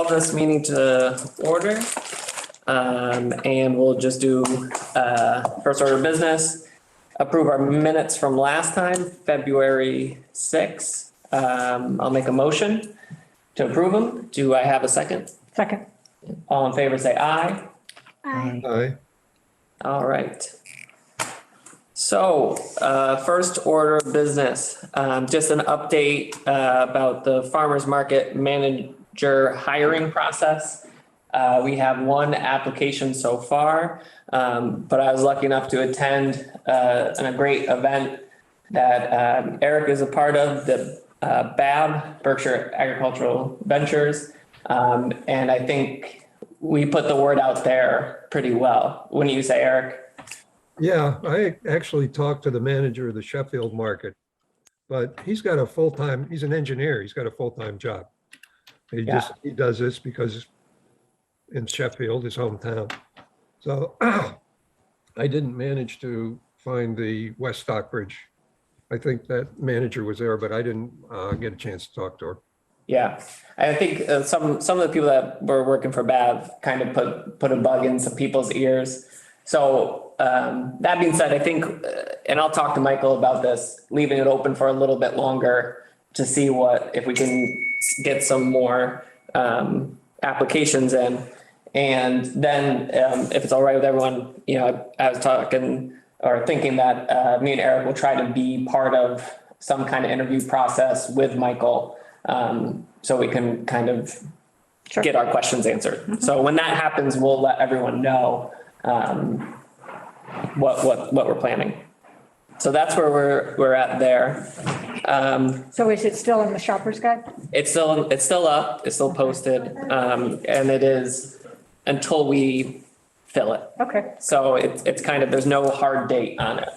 call this meeting to order. And we'll just do first order of business, approve our minutes from last time, February 6th. I'll make a motion to approve them. Do I have a second? Second. All in favor, say aye. Aye. Aye. All right. So first order of business, just an update about the farmer's market manager hiring process. We have one application so far, but I was lucky enough to attend a great event that Eric is a part of, the BAB, Berkshire Agricultural Ventures. And I think we put the word out there pretty well. Wouldn't you say, Eric? Yeah, I actually talked to the manager of the Sheffield market, but he's got a full-time, he's an engineer, he's got a full-time job. He does this because in Sheffield, his hometown. So I didn't manage to find the West Stockbridge. I think that manager was there, but I didn't get a chance to talk to her. Yeah, I think some of the people that were working for BAV kind of put a bug in some people's ears. So that being said, I think, and I'll talk to Michael about this, leaving it open for a little bit longer to see if we can get some more applications in. And then if it's all right with everyone, I was thinking that me and Eric will try to be part of some kind of interview process with Michael, so we can kind of get our questions answered. Mm-hmm. So when that happens, we'll let everyone know what we're planning. So that's where we're at there. So is it still in the shopper's guide? It's still up. It's still posted, and it is until we fill it. Okay. So it's kind of, there's no hard date on it.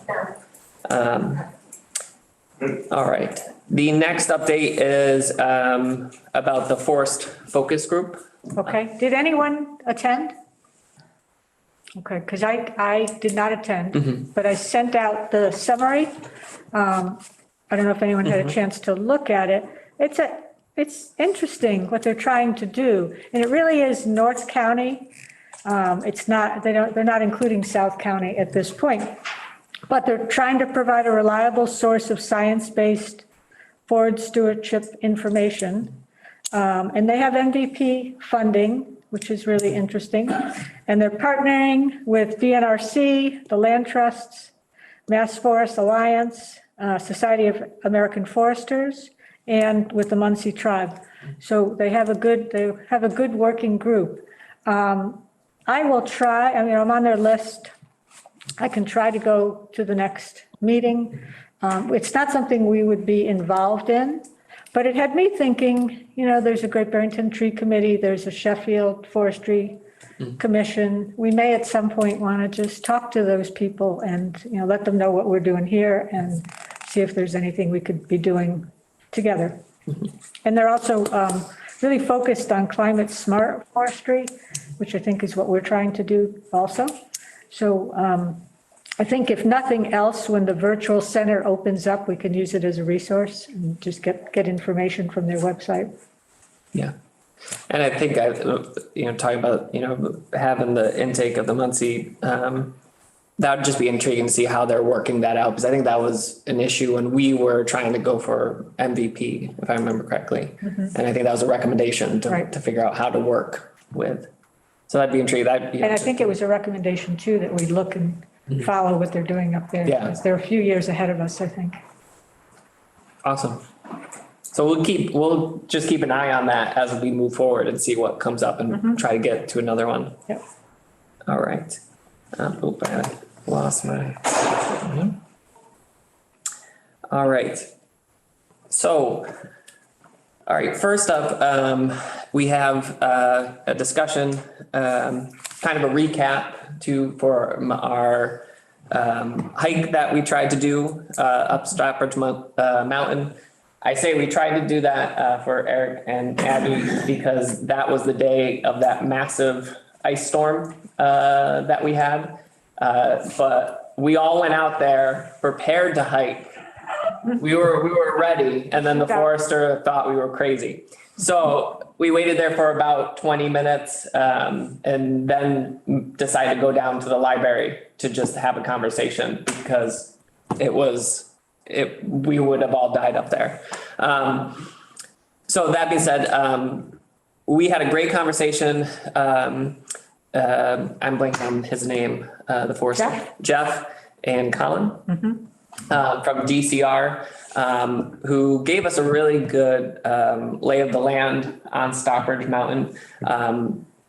All right. The next update is about the forest focus group. Okay. Did anyone attend? Okay, because I did not attend, but I sent out the summary. I don't know if anyone had a chance to look at it. It's interesting what they're trying to do, and it really is North County. It's not, they're not including South County at this point, but they're trying to provide a reliable source of science-based forest stewardship information. And they have MVP funding, which is really interesting. And they're partnering with DNRC, the Land Trusts, Mass Forest Alliance, Society of American Foresters, and with the Muncie Tribe. So they have a good working group. I will try, I'm on their list. I can try to go to the next meeting. It's not something we would be involved in, but it had me thinking, there's a Great Barrington Tree Committee, there's a Sheffield Forestry Commission. We may at some point want to just talk to those people and, let them know what we're doing here and see if there's anything we could be doing together. And they're also really focused on climate smart forestry, which I think is what we're trying to do also. So I think if nothing else, when the virtual center opens up, we can use it as a resource and just get information from their website. Yeah. And I think talking about, having the intake of the Muncie, that would just be intriguing to see how they're working that out. Because I think that was an issue when we were trying to go for MVP, if I remember correctly. And I think that was a recommendation to figure out how to work with. So that'd be intriguing. And I think it was a recommendation too, that we look and follow what they're doing up there. Yeah. Because they're a few years ahead of us, I think. Awesome. So we'll just keep an eye on that as we move forward and see what comes up and try to get to another one. Yep. All right. I lost my. All right. So, all right. First up, we have a discussion, kind of a recap for our hike that we tried to do up Stockbridge Mountain. I say we tried to do that for Eric and Abby because that was the day of that massive ice storm that we had. But we all went out there prepared to hike. We were ready, and then the forester thought we were crazy. So we waited there for about 20 minutes, and then decided to go down to the library to just have a conversation because we would have all died up there. So that being said, we had a great conversation. I'm blanking on his name, the forester. Jeff and Colin from DCR, who gave us a really good lay of the land on Stockbridge Mountain,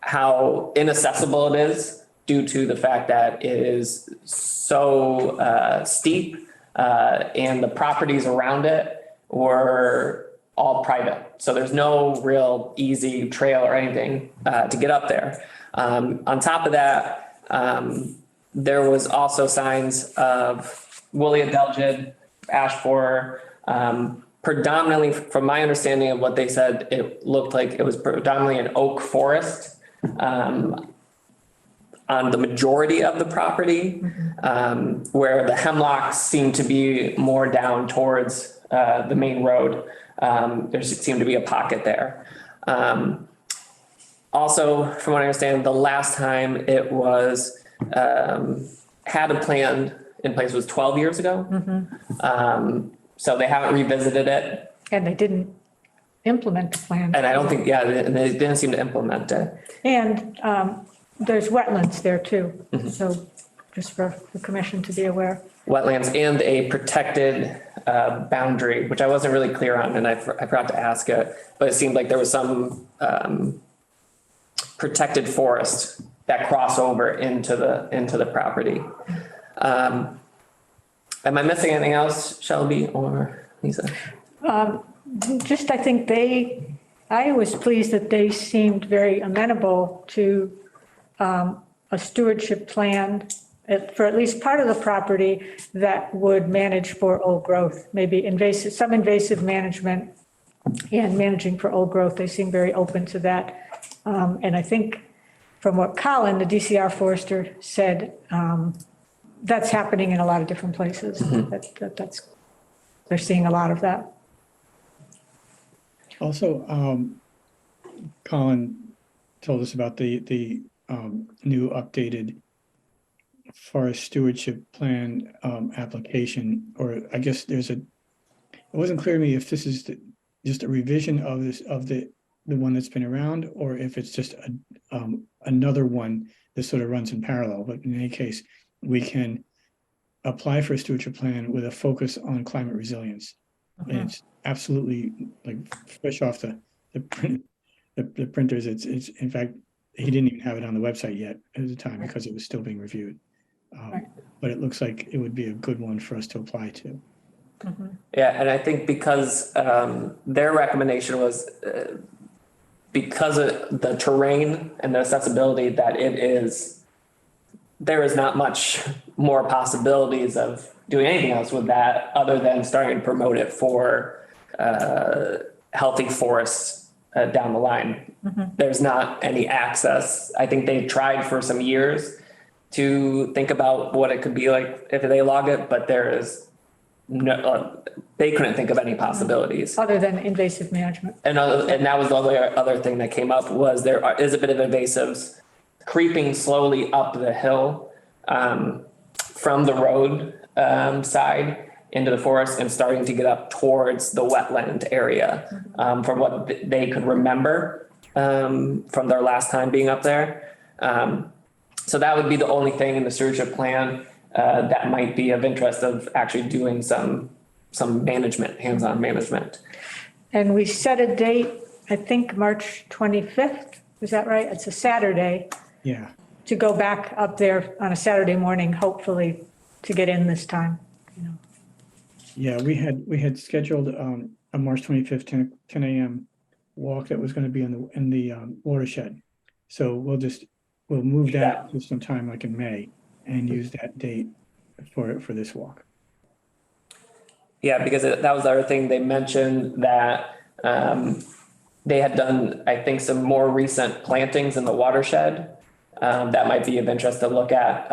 how inaccessible it is due to the fact that it is so steep, and the properties around it were all private. So there's no real easy trail or anything to get up there. On top of that, there was also signs of woolly adelgid, ash borer, predominantly, from my understanding of what they said, it looked like it was predominantly an oak forest on the majority of the property, where the hemlocks seem to be more down towards the main road. There seemed to be a pocket there. Also, from what I understand, the last time it was had a plan in place was 12 years ago. So they haven't revisited it. And they didn't implement the plan. And I don't think, they didn't seem to implement it. And there's wetlands there too. So just for the commission to be aware. Wetlands and a protected boundary, which I wasn't really clear on, and I forgot to ask it, but it seemed like there was some protected forest that cross over into the property. Am I missing anything else, Shelby or Lisa? Just, I think I was pleased that they seemed very amenable to a stewardship plan for at least part of the property that would manage for old growth, maybe some invasive management and managing for old growth. They seem very open to that. And I think from what Colin, the DCR forester, said, that's happening in a lot of different places. They're seeing a lot of that. Also, Colin told us about the new updated forest stewardship plan application, or I guess it wasn't clear to me if this is just a revision of the one that's been around, or if it's just another one that sort of runs in parallel. But in any case, we can apply for a stewardship plan with a focus on climate resilience. And it's absolutely like fresh off the printers. It's in fact, he didn't even have it on the website yet at the time because it was still being reviewed. But it looks like it would be a good one for us to apply to. Yeah, and I think because their recommendation was because of the terrain and the accessibility that there is not much more possibilities of doing anything else with that other than starting to promote it for healthy forests down the line. There's not any access. I think they tried for some years to think about what it could be like if they log it, but there is no, they couldn't think of any possibilities. Other than invasive management. And that was the other thing that came up was there is a bit of invasives creeping slowly up the hill from the road side into the forest and starting to get up towards the wetland area from what they could remember from their last time being up there. So that would be the only thing in the stewardship plan that might be of interest of actually doing some management, hands-on management. And we set a date, I think March 25th, is that right? It's a Saturday. Yeah. To go back up there on a Saturday morning, hopefully to get in this time. Yeah, we had scheduled a March 25th, 10 a.m. walk that was going to be in the watershed. So we'll move that to some time like in May and use that date for this walk. Yeah, because that was the other thing they mentioned that they had done, I think, some more recent plantings in the watershed that might be of interest to look at.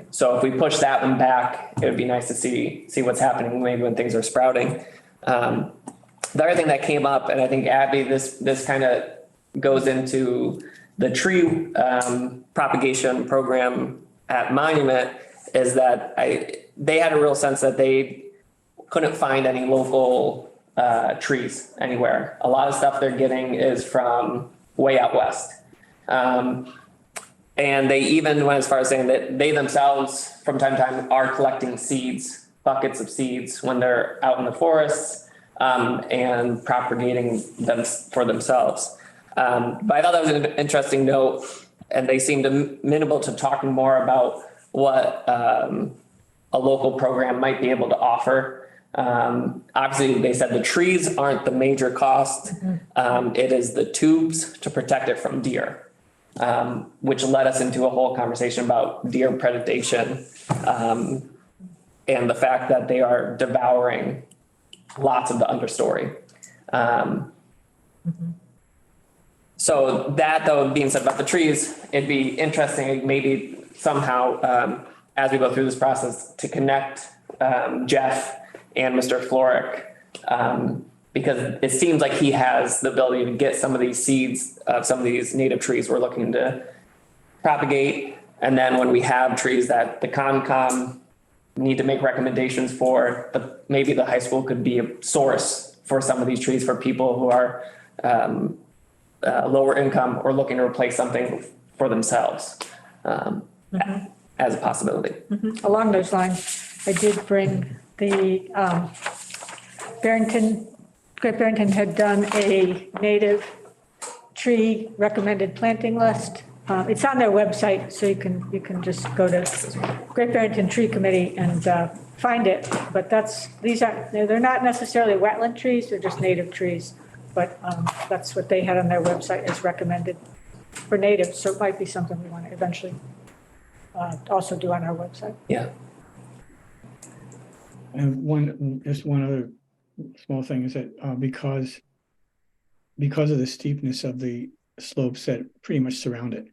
So if we push that one back, it would be nice to see what's happening maybe when things are sprouting. The other thing that came up, and I think Abby, this kind of goes into the tree propagation program at Monument is that they had a real sense that they couldn't find any local trees anywhere. A lot of stuff they're getting is from way out west. And they even went as far as saying that they themselves, from time to time, are collecting seeds, buckets of seeds when they're out in the forests and propagating them for themselves. But I thought that was an interesting note, and they seemed amenable to talking more about what a local program might be able to offer. Obviously, they said the trees aren't the major cost. It is the tubes to protect it from deer. Which led us into a whole conversation about deer predation and the fact that they are devouring lots of the understory. So that, though, being said about the trees, it'd be interesting maybe somehow as we go through this process to connect Jeff and Mr. Floric, because it seems like he has the ability to get some of these seeds of some of these native trees we're looking to propagate. And then when we have trees that the Concom need to make recommendations for, maybe the high school could be a source for some of these trees for people who are lower income or looking to replace something for themselves as a possibility. Along those lines, I did bring the Great Barrington had done a native tree recommended planting list. It's on their website, so you can just go to Great Barrington Tree Committee and find it. But they're not necessarily wetland trees, they're just native trees. But that's what they had on their website as recommended for natives. So it might be something we want to eventually also do on our website. Yeah. And just one other small thing is that because of the steepness of the slopes that pretty much surround it,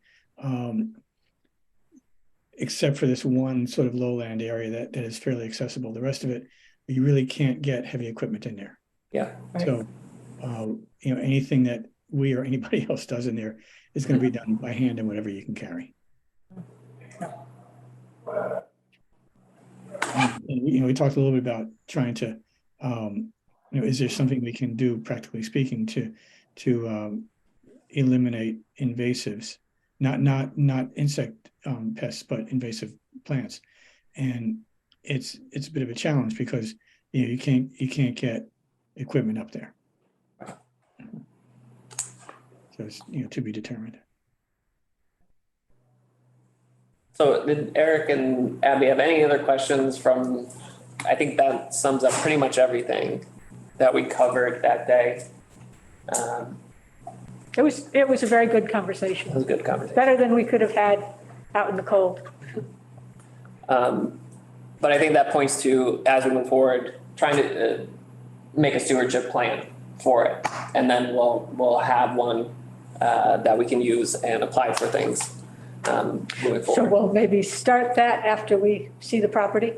except for this one sort of lowland area that is fairly accessible, the rest of it, you really can't get heavy equipment in there. Yeah. Right. So, anything that we or anybody else does in there is going to be done by hand and whatever you can carry. And we talked a little bit about trying to, is there something we can do, practically speaking, to eliminate invasives, not insect pests, but invasive plants. And it's a bit of a challenge because you can't get equipment up there. So it's to be determined. So did Eric and Abby have any other questions from, I think that sums up pretty much everything that we covered that day. It was a very good conversation. It was a good conversation. Better than we could have had out in the cold. But I think that points to, as we move forward, trying to make a stewardship plan for it. And then we'll have one that we can use and apply for things moving forward. So we'll maybe start that after we see the property.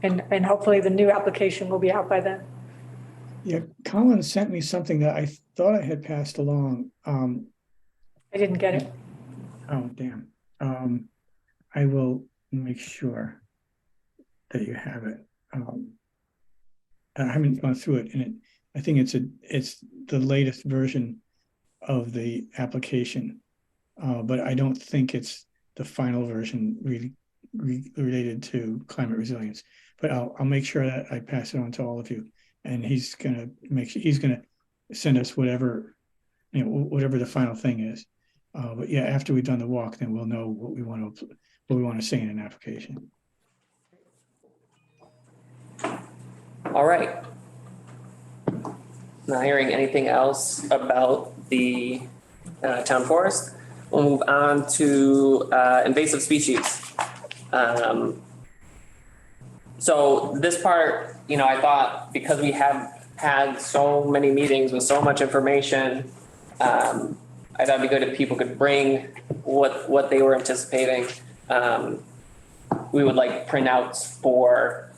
And hopefully the new application will be out by then. Yeah, Colin sent me something that I thought I had passed along. I didn't get it. Oh, damn. I will make sure that you have it. I haven't gone through it, and I think it's the latest version of the application, but I don't think it's the final version really related to climate resilience. But I'll make sure that I pass it on to all of you, and he's gonna send us whatever the final thing is. But yeah, after we've done the walk, then we'll know what we want to say in an application. All right. Not hearing anything else about the town forest, we'll move on to invasive species. So this part, I thought because we have had so many meetings with so much information, I thought it'd be good if people could bring what they were anticipating. We would like printouts for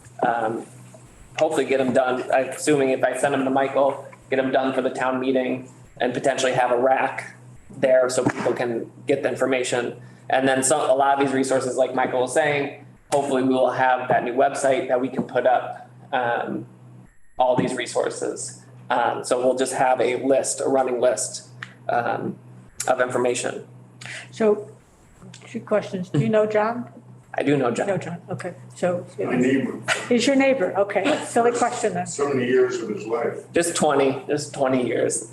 hopefully get them done. I'm assuming if I send them to Michael, get them done for the town meeting and potentially have a rack there so people can get the information. And then a lot of these resources, like Michael was saying, hopefully we will have that new website that we can put up all these resources. So we'll just have a running list of information. So, two questions. Do you know John? I do know John. No, John, okay. So, My neighbor, he's your neighbor, okay. Silly question then. so many years of his life. Just 20 years.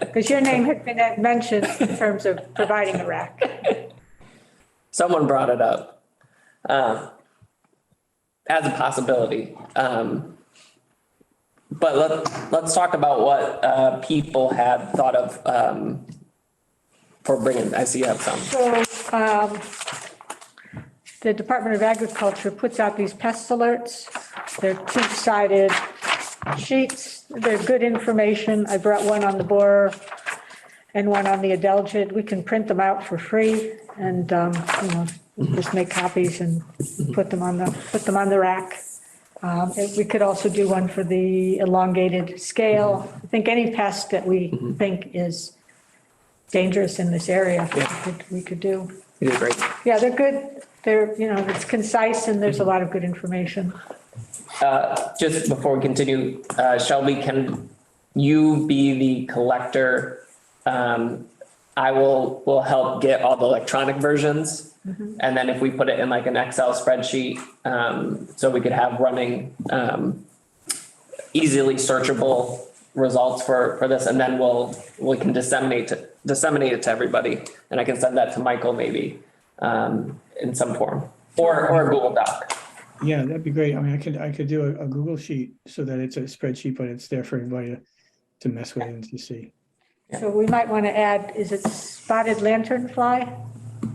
Because your name had been mentioned in terms of providing a rack. Someone brought it up as a possibility. But let's talk about what people had thought of for bringing. I see you have some. So, the Department of Agriculture puts out these pest alerts. They're two-sided sheets. They're good information. I brought one on the borer and one on the adelgid. We can print them out for free and, just make copies and put them on the rack. We could also do one for the elongated scale. I think any pest that we think is dangerous in this area, we could do. You did great. Yeah, they're good. They're, it's concise and there's a lot of good information. Just before we continue, Shelby, can you be the collector? I will help get all the electronic versions. And then if we put it in like an Excel spreadsheet, so we could have running, easily searchable results for this, and then we can disseminate it to everybody. And I can send that to Michael maybe, in some form or a Google Doc. Yeah, that'd be great. I mean, I could do a Google sheet so that it's a spreadsheet, but it's there for everybody to mess with and to see. So we might want to add, is it spotted lanternfly?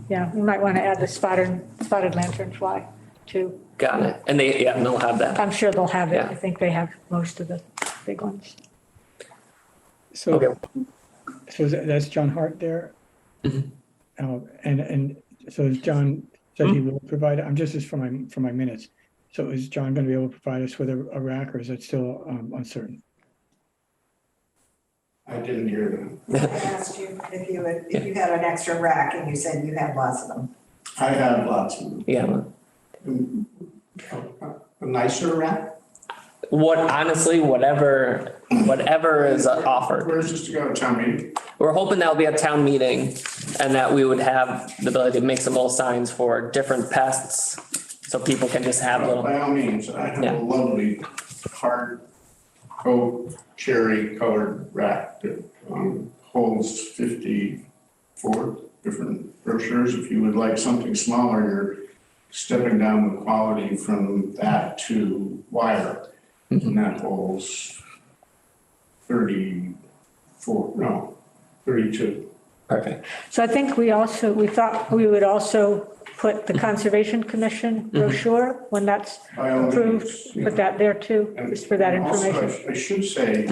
Yeah, we might want to add the spotted lanternfly too. Got it. And they'll have that. I'm sure they'll have it. Yeah. I think they have most of the big ones. So, Okay. so that's John Hart there. And so is John said he will provide, I'm just for my minutes. So is John going to be able to provide us with a rack, or is it still uncertain? I didn't hear that. I asked you if you had an extra rack, and you said you had lots of them. I have lots of them. Yeah. A nicer rack? Honestly, whatever is offered. Where's this to go to town meeting? We're hoping that'll be a town meeting and that we would have the ability to make some little signs for different pests. So people can just have little, By all means, I have Yeah. a lovely hard oak cherry colored rack that holds 54 different brochures. If you would like something smaller, you're stepping down the quality from that to wire. And that holds 32. perfect. So I think we thought we would also put the Conservation Commission brochure when that's By all approved, means, put that there too, And- just for that and also, information. I should say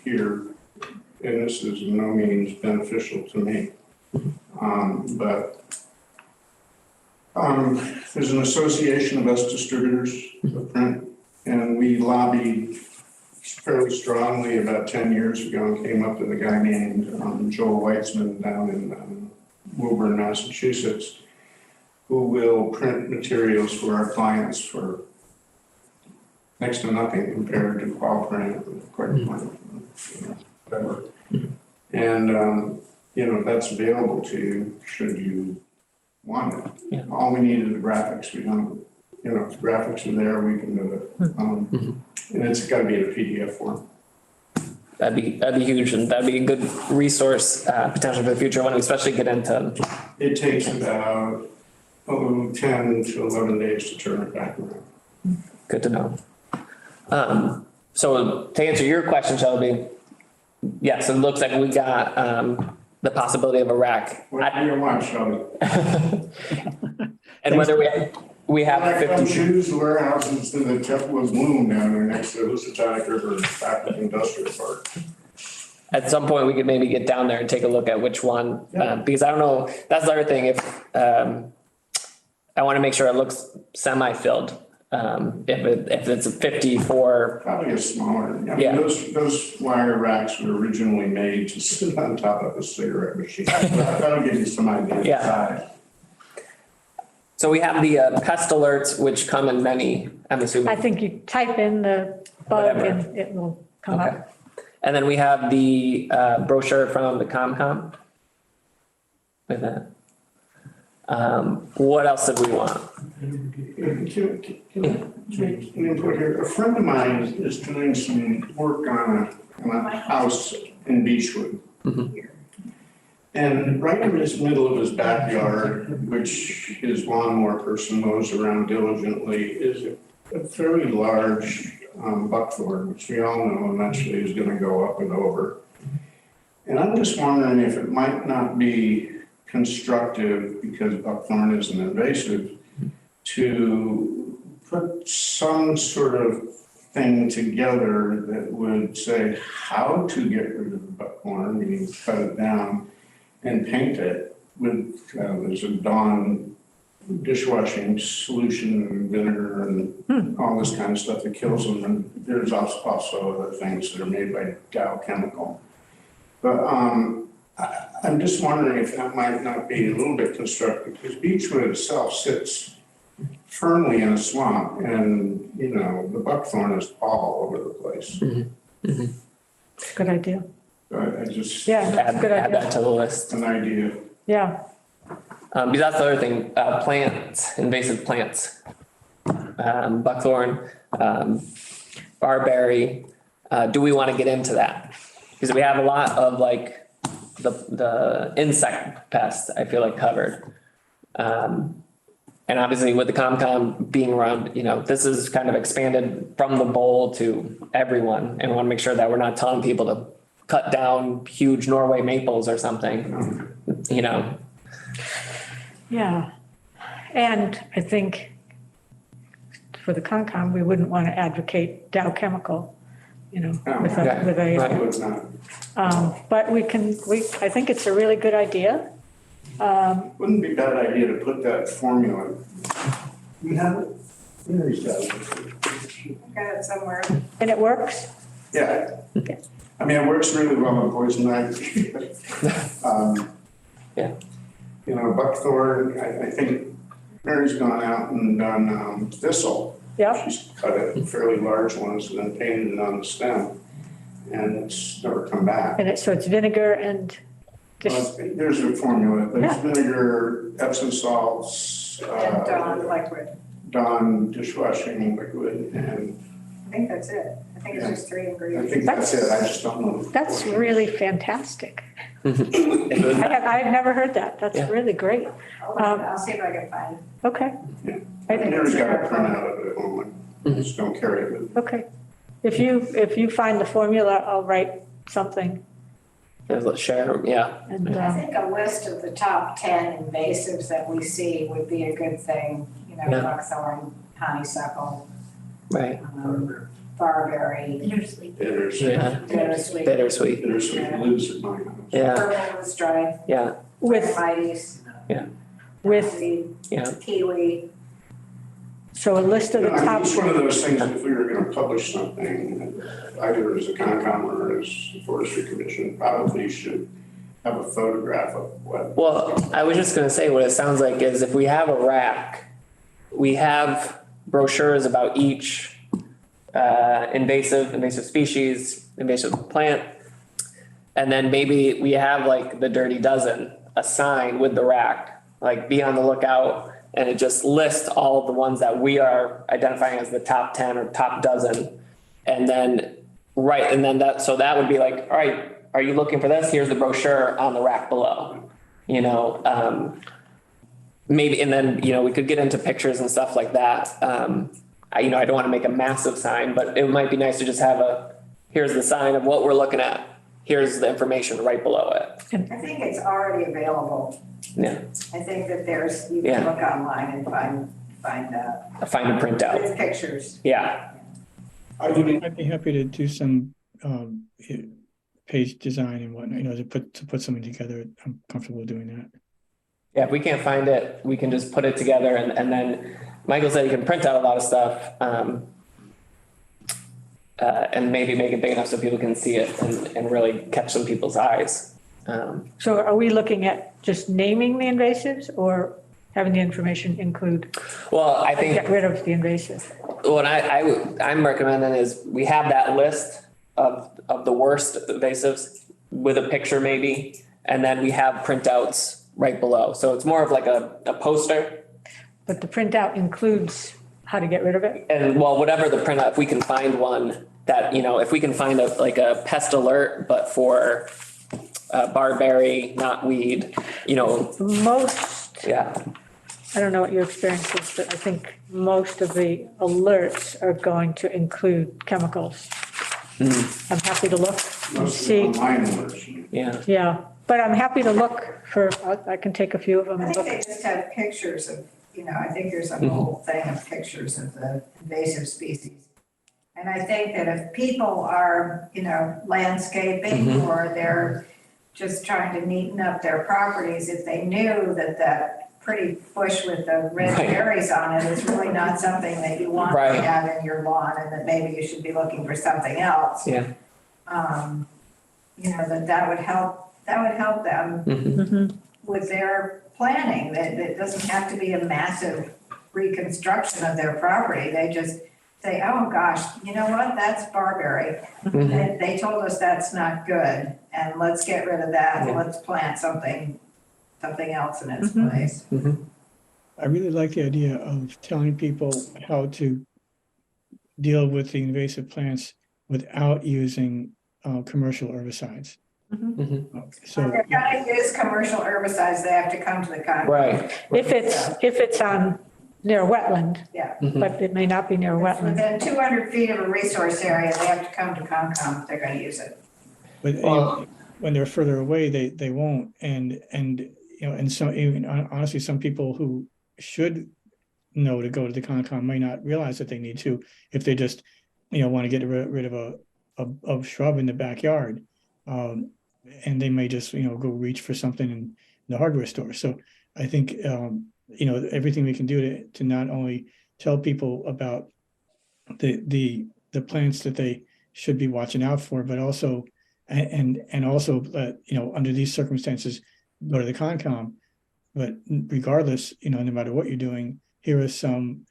here, and this is in no means beneficial to me, but there's an association of us distributors of print, and we lobbied fairly strongly about 10 years ago and came up with a guy named Joel Weitzman down in Woburn, Massachusetts, who will print materials for our clients for next to nothing compared to qual print, quick print, whatever. And, that's available to you should you want it. Yeah. All we need is the graphics. We don't, if the graphics are there, we can do it. And it's got to be in a PDF form. That'd be huge, and that'd be a good resource potential for the future when we especially get into. It takes about 10 to 11 days to turn it back around. Good to know. So to answer your question, Shelby, yes, it looks like we got the possibility of a rack. What do you want, Shelby? And whether we have Like 50. shoes, warehouses in the Tefla Bloom down there next to the Housatonic River Baptist Industrial Park. At some point, we could maybe get down there and take a look at which one, Yeah. because I don't know, that's the other thing, if, I want to make sure it looks semi-filled. if it's a 54, Probably a smaller. I mean, Yeah. those wire racks were originally made to sit on top of a cigarette machine. That'll give you some idea of the Yeah. size. so we have the pest alerts, which come in many, I'm assuming. I think you type in the bug Whatever. and it will come Okay. up. And then we have the brochure from the ComCom. With that. What else did we want? Can I make an input here? A friend of mine is doing some work on a house in Beechwood. And right in the middle of his backyard, which his lawnmower person mows around diligently, is a fairly large buckthorn, which we all know eventually is gonna go up and over. And I'm just wondering if it might not be constructive, because buckthorn isn't invasive, to put some sort of thing together that would say how to get rid of the buckthorn, meaning cut it down and paint it with, there's a Dawn dishwashing solution and vinegar and all this kind of stuff that kills them. And there's also other things that are made by Dow Chemical. But I'm just wondering if that might not be a little bit constructive, because Beechwood itself sits firmly in a swamp, and, you know, the buckthorn is all over the place. Good idea. I just, Yeah, that's a good Add that idea. to the list. an idea. Yeah, Because that's the other thing, plants, invasive plants. Buckthorn, barberry. Do we want to get into that? Because we have a lot of like the insect pests, I feel like, covered. And obviously with the ComCom being around, you know, this is kind of expanded from the bowl to everyone. And we want to make sure that we're not telling people to cut down huge Norway maples or something, you know. yeah. And I think for the Concom, we wouldn't want to advocate Dow Chemical, you know, with Okay. a, Right. I would not. but I think it's a really good idea. Wouldn't be a bad idea to put that formula. We have it. Where is that? Got it somewhere. And it works? Yeah. Okay. I mean, it works really well on poison ivy. Yeah. You know, buckthorn, I think Mary's gone out and done thistle. Yeah, She's cut it, fairly large ones, and then painted it on the stem. And it's never come back. and so it's vinegar and Well, there's a formula. There's Yeah. vinegar, Epsom salts, And Dawn liquid. Dawn dishwashing liquid, and I think that's it. I think it's just 3 I ingredients. think that's it. I just don't know. that's really fantastic. Yeah. I've never heard that. That's Yeah. really great. I'll see if I can find it. Okay, Yeah. I think Mary's got a printout of it at home. I just don't carry it with me. okay. If you find the formula, I'll write something Let's share, yeah. and, I think a list of the top 10 invasives that we see would be a good thing. You know, Yeah. buckthorn, honeysuckle, Right. barberry, Bittersweet. bittersweet, Bittersweet. Bittersweet lives at my house. Yeah. purple was dry, Yeah. with, mites, with, Yeah. kiwi. so a list of You the know, top, it's one of those things, if we were gonna publish something, either as a Concom or as the Forestry Commission, probably should have a photograph of what. Well, I was just gonna say, what it sounds like is if we have a rack, we have brochures about each invasive species, invasive plant. And then maybe we have like the Dirty Dozen, a sign with the rack, like be on the lookout. And it just lists all of the ones that we are identifying as the top 10 or top dozen. And then, right, and then so that would be like, all right, are you looking for this? Here's the brochure on the rack below, you know, maybe, and then, you know, we could get into pictures and stuff like that. I don't want to make a massive sign, but it might be nice to just have here's the sign of what we're looking at. Here's the information right below it. I think it's already available. Yeah, I think that you Yeah. can look online and find find a printout. with pictures. Yeah, I'd be happy to do some page design and whatnot, you know, to put something together. I'm comfortable doing that. Yeah, if we can't find it, we can just put it together and then Michael said he can print out a lot of stuff. And maybe make it big enough so people can see it and really catch some people's eyes. So are we looking at just naming the invasives or having the information include, Well, I think get rid of the invasive? what I'm recommending is we have that list of the worst invasives with a picture maybe, and then we have printouts right below. So it's more of like a poster. But the printout includes how to get rid of it? And well, whatever the printout, if we can find one that, if we can find like a pest alert, but for barberry, not weed, Most, yeah. I don't know what your experience is, but I think most of the alerts are going to include chemicals. I'm happy to look and Most of see. the online alerts. Yeah. Yeah, but I'm happy to look for, I can take a few of them I and think look. they just have pictures of, I think there's a whole thing of pictures of the invasive species. And I think that if people are, landscaping or they're just trying to neaten up their properties, if they knew that that pretty bush with the red Right. berries on it is really not something that you want Right. to have in your lawn and that maybe you should be looking for something else. Yeah. That would help them Mhm. with their planning, that it doesn't have to be a massive reconstruction of their property. They just say, oh gosh, you know what, that's barberry. They told us that's not good, and let's get rid of that, and Yeah. let's plant something else in its place. I really like the idea of telling people how to deal with the invasive plants without using commercial herbicides. So, If they're gonna use commercial herbicides, they have to come to the con. Right. If it's on near a wetland, Yeah. but it may not be near a wetland. Within 200 feet of a resource area, they have to come to Concom if they're gonna use it. but Well- when they're further away, they won't. And so even honestly, some people who should know to go to the Concom may not realize that they need to if they just, want to get rid of a shrub in the backyard. And they may just, go reach for something in the hardware store. So I think, everything we can do to not only tell people about the plants that they should be watching out for, but also, and also, under these circumstances, go to the Concom. But regardless, no matter what you're doing, here are some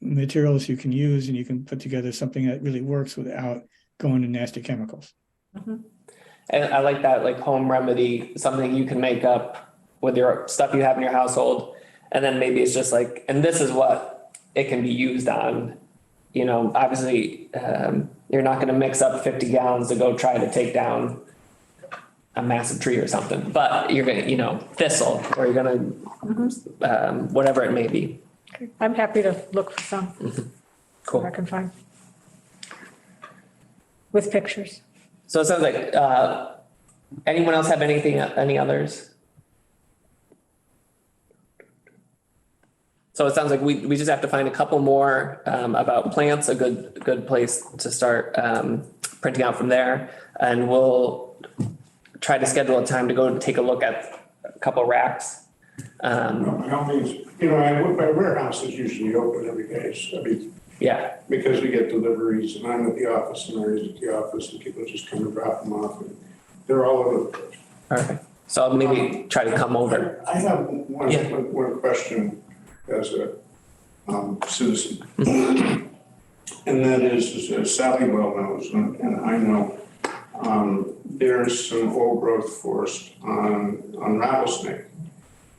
materials you can use, and you can put together something that really works without going to nasty chemicals. And I like that, like home remedy, something you can make up with your stuff you have in your household. And then maybe it's just like, and this is what it can be used on. Obviously, you're not going to mix up 50 gallons to go try to take down a massive tree or something, but you're going to, thistle, or you're going to, whatever it may be. I'm happy to look for some. Cool. I can find. With pictures. So it sounds like, anyone else have any others? So it sounds like we just have to find a couple more, about plants, a good place to start, printing out from there. And we'll try to schedule a time to go take a look at a couple racks. By all means, my warehouse is usually open every day, so Yeah, because we get deliveries and I'm at the office and Mary's at the office and people just come and drop them off and they're all over the place. perfect. So I'll maybe try to come over. I have one Yeah. question as a citizen. And that is, as Sally well knows, and I know, there's some old growth forest on rattlesnake.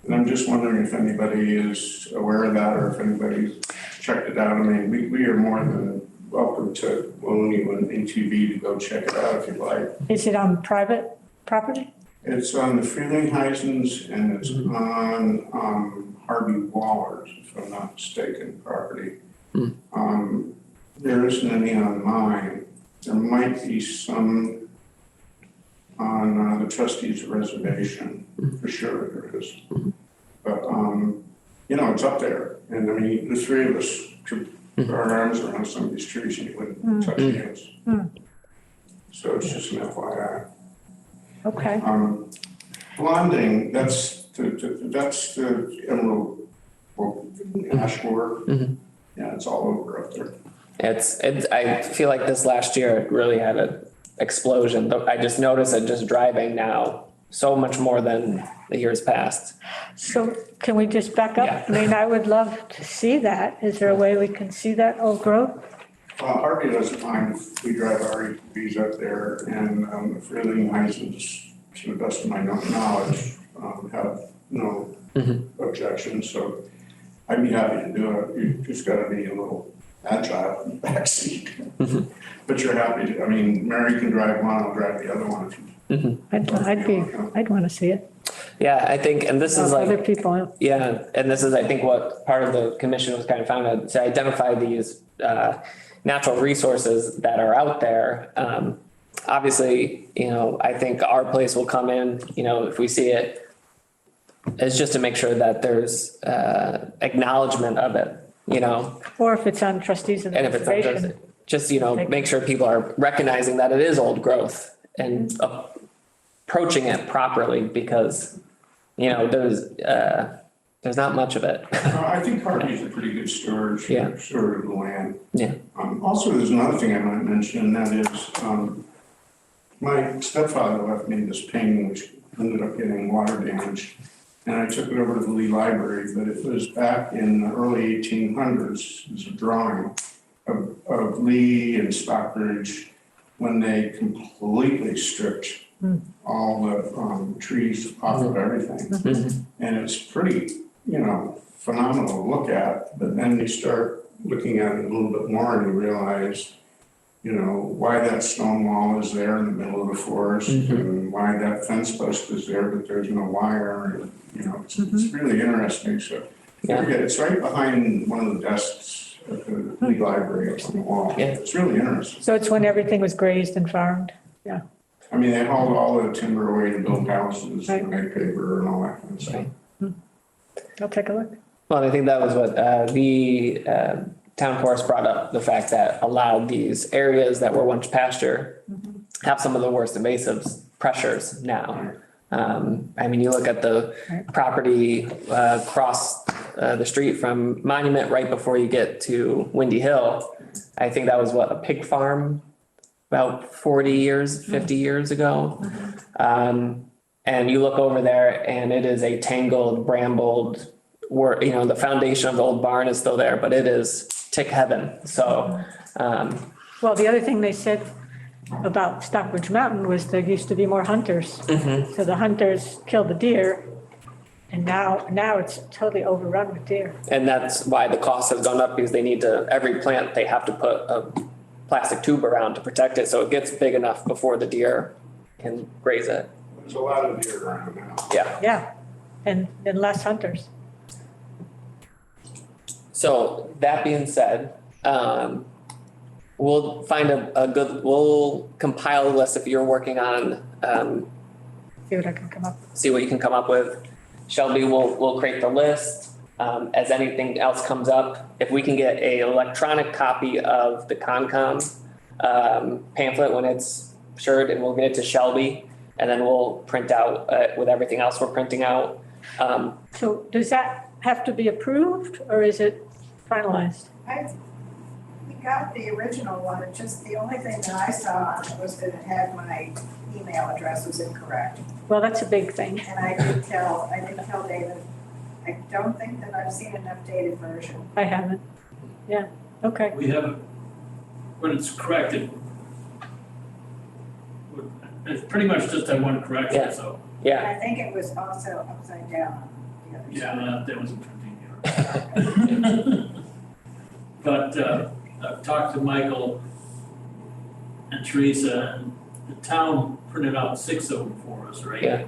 And I'm just wondering if anybody is aware of that or if anybody's checked it out. I mean, we are more than welcome to loan you an ATV to go check it out if you'd like. Is it on private property? It's on the Freelingheisens and it's on Harvey Waller's, if I'm not mistaken, property. There isn't any on mine. There might be some on the trustees reservation, for sure there is. But, it's up there. And I mean, the three of us could put our arms around some of these trees and you wouldn't touch hands. So it's just an FYI. Okay. Blonding, that's that's the emerald, ash borer. Mhm. Yeah, it's all over up there. I feel like this last year it really had an explosion. But I just noticed it just driving now so much more than the years past. So can we just back up? Yeah. I mean, I would love to see that. Is there a way we can see that old growth? Harvey doesn't mind if we drive our ATVs up there, and if everything license, to the best of my knowledge, have no objections, so I'd be happy to do it. You just gotta be a little agile in the backseat. But you're happy to, I mean, Mary can drive one, I'll drive the other one if you. I'd want to see it. Yeah, I think, and this is like. Other people. Yeah, and this is, I think, what part of the commission was kind of found to identify these natural resources that are out there. Obviously, I think our place will come in, if we see it, is just to make sure that there's acknowledgement of it, Or if it's on trustees and and if it's not just, make sure people are recognizing that it is old growth and approaching it properly because, there's not much of it. I think Harvey's a pretty good steward of the land. Yeah. Also, there's another thing I might mention, and that is, my stepfather left me this painting, which ended up getting water damage. And I took it over to the Lee Library, but it was back in the early 1800s. It was a drawing of Lee and Stockbridge when they completely stripped all the trees off of everything. And it's pretty, phenomenal to look at, but then you start looking at it a little bit more and you realize, why that stone wall is there in the middle of the forest and why that fence post is there, but there's no wire. And, it's really interesting. So it's right behind one of the desks at the Lee Library up on the wall. Yeah. It's really interesting. So it's when everything was grazed and farmed. Yeah. I mean, they hauled all the timber away to build houses and make paper and all that kind of stuff. I'll take a look. Well, I think that was what the town forest brought up, the fact that allowed these areas that were once pasture have some of the worst invasive pressures now. I mean, you look at the property across the street from Monument right before you get to Windy Hill. I think that was a pig farm about 40 years, 50 years ago. And you look over there and it is a tangled, brambled, the foundation of the old barn is still there, but it is tick heaven. So, Well, the other thing they said about Stockbridge Mountain was there used to be more hunters. So the hunters killed the deer and now it's totally overrun with deer. and that's why the cost has gone up because they need to, every plant, they have to put a plastic tube around to protect it. So it gets big enough before the deer can graze it. There's a lot of deer around now. Yeah. Yeah. And less hunters. So that being said, we'll find we'll compile a list if you're working on, See what I can come up. see what you can come up with. Shelby will create the list. As anything else comes up, if we can get a electronic copy of the Concom pamphlet when it's assured, and we'll get it to Shelby, and then we'll print out with everything else we're printing out. So does that have to be approved or is it finalized? We got the original one, it's just the only thing that I saw on it was that it had my email address was incorrect. Well, that's a big thing. And I did tell David, I don't think that I've seen an updated version. I haven't. Yeah, okay. We haven't, when it's corrected, it's pretty much just that one correction, Yeah. so. And Yeah, I think it was also upside down on the other side. Yeah, that was a printing error. But I've talked to Michael and Teresa, and the town printed out 6 of them for us, right? Yeah.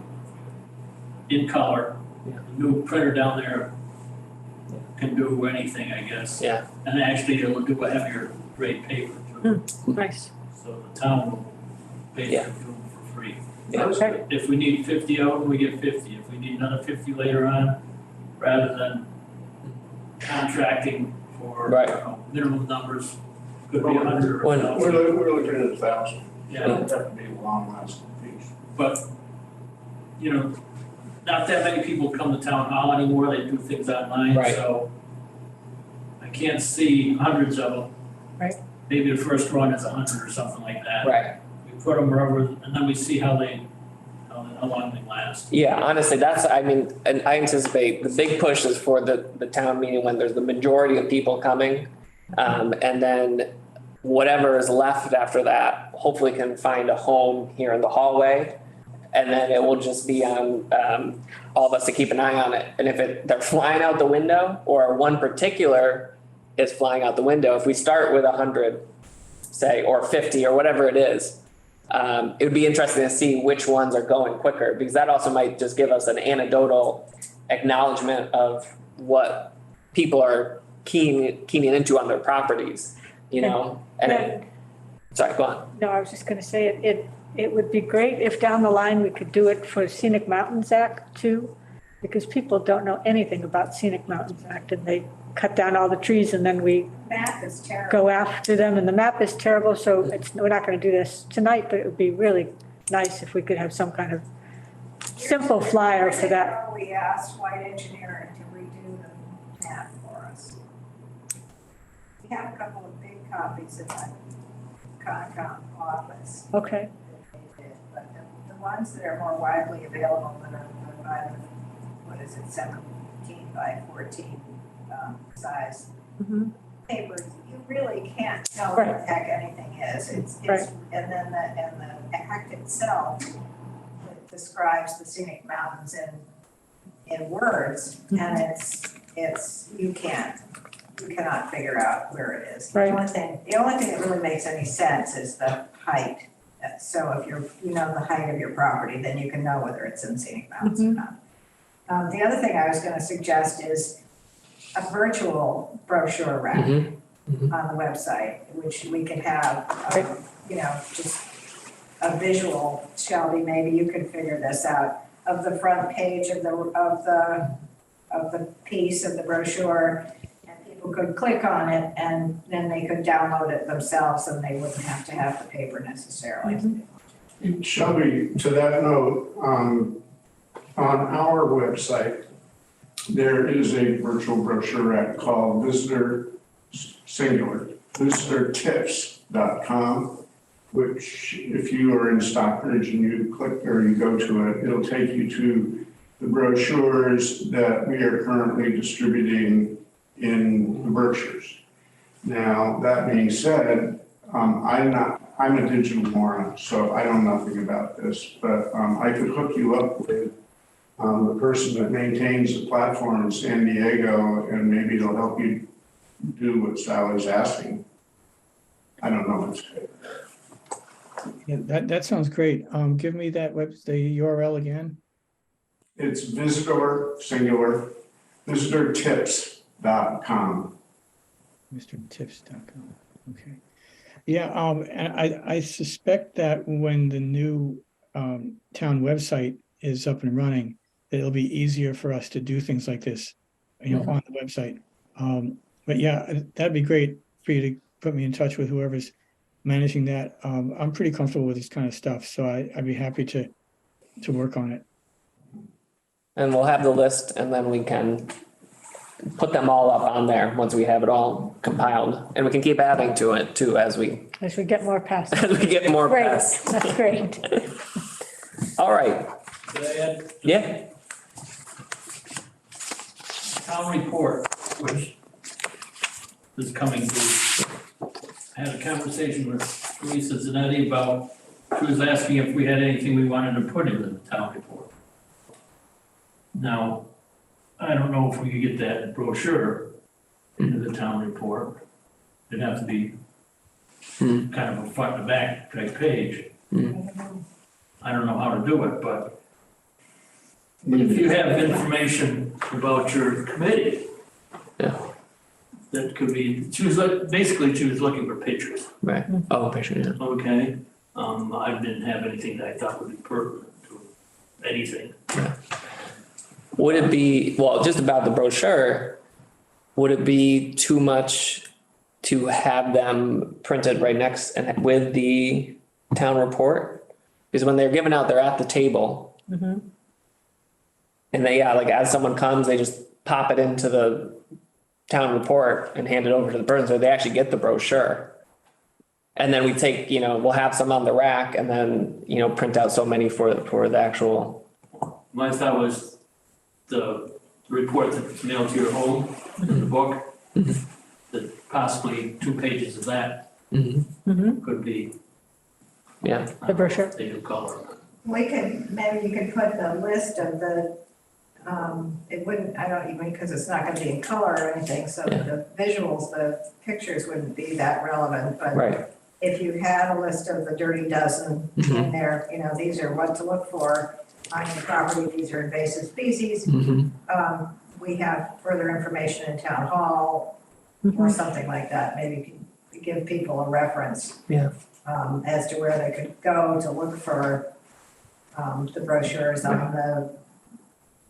In color. Yeah. The new printer down there can do anything, I guess. yeah, And actually, it'll do a heavier grade paper too. Nice. So the town will Yeah. basically do them for free. Yeah. Okay. If we need 50 of them, we get 50. If we need another 50 later on, rather than contracting for Right. minimum numbers, could be 100 or Well, 1,000. We're looking at 1,000. Yeah, That would be a long lasting piece. but, not that many people come to town hall anymore, they do things online, Right. so I can't see hundreds of them. Right. Maybe the first run is 100 or something like that. Right. We put them wherever, and then we see how long they last. Yeah, honestly, and I anticipate the big push is for the town meeting when there's the majority of people coming. And then whatever is left after that, hopefully can find a home here in the hallway. And then it will just be on, all of us to keep an eye on it. And if they're flying out the window, or one particular is flying out the window, if we start with 100, say, or 50 or whatever it is, it would be interesting to see which ones are going quicker, because that also might just give us an anecdotal acknowledgement of what people are keening into on their properties, you know? Sorry, go on. No, I was just gonna say it would be great if down the line we could do it for Scenic Mountains Act too, because people don't know anything about Scenic Mountains Act, and they cut down all the trees and then we Map is terrible. go after them, and the map is terrible, so we're not gonna do this tonight, but it would be really nice if we could have some kind of simple flyer for that. We asked White Engineering to redo the map for us. We have a couple of big copies in the Concom office. Okay, that they did, but the ones that are more widely available that are by the, what is it, 17 by 14 size Mhm. papers, you really can't tell what the heck anything is. It's Right. and then the act itself it describes the scenic mountains in words, and it's you cannot figure out where it is. Right. The only thing that really makes any sense is the height. So if you know the height of your property, then you can know whether it's in scenic mountains or not. The other thing I was gonna suggest is a virtual brochure rack on the website, which we could have, just a visual. Shelby, maybe you could figure this out, of the front page of the piece of the brochure, and people could click on it, and then they could download it themselves, and they wouldn't have to have the paper necessarily. Shelby, to that note, on our website, there is a virtual brochure rack called visitortips.com, which if you are in Stockbridge and you click or you go to it, it'll take you to the brochures that we are currently distributing in the Berkshires. Now, that being said, I'm a digital moron, so I know nothing about this, but I could hook you up with the person that maintains the platform in San Diego, and maybe it'll help you do what Sal is asking. I don't know what's good. Yeah, that sounds great. Give me the URL again. It's visitortips.com. MrTips.com. Okay. Yeah, and I suspect that when the new town website is up and running, that it'll be easier for us to do things like this, on the website. But yeah, that'd be great for you to put me in touch with whoever's managing that. I'm pretty comfortable with this kind of stuff, so I'd be happy to work on it. And we'll have the list, and then we can put them all up on there once we have it all compiled. And we can keep adding to it too as we get more past. as we get more Great, past. that's great. All right. Could I add? Yeah. Town report, which is coming due. I had a conversation with Teresa Zanetti about, she was asking if we had anything we wanted to put into the town report. Now, I don't know if we could get that brochure into the town report. It'd have to be kind of a front and back type page. I don't know how to do it, but if you have information about your committee, Yeah. that could be, she was looking for pictures, Right. Oh, picture, yeah. okay? I didn't have anything that I thought would be pertinent to anything. Would it be, well, just about the brochure, would it be too much to have them printed right next and with the town report? Because when they're given out, they're at the table. And they, yeah, like as someone comes, they just pop it into the town report and hand it over to the person, so they actually get the brochure. And then we take, we'll have some on the rack and then, print out so many for the actual. My thought was the report that's mailed to your home, in the book, that possibly 2 pages of that could be. Yeah. The brochure. They do color. Maybe you could put the list of the, it wouldn't, I don't even, because it's not gonna be in color or anything, so the visuals, the pictures wouldn't be that relevant, but Right. if you had a list of the dirty dozen in there, these are what to look for on your property, these are invasive species. We have further information in town hall or something like that, maybe you can give people a reference. Yeah. As to where they could go to look for the brochures on the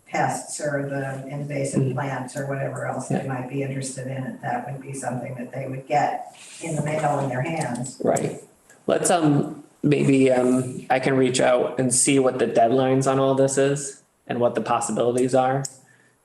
pests or the invasive plants or whatever else they might be interested in. That would be something that they would get in the mail in their hands. Right. Let's, maybe, I can reach out and see what the deadlines on all this is and what the possibilities are.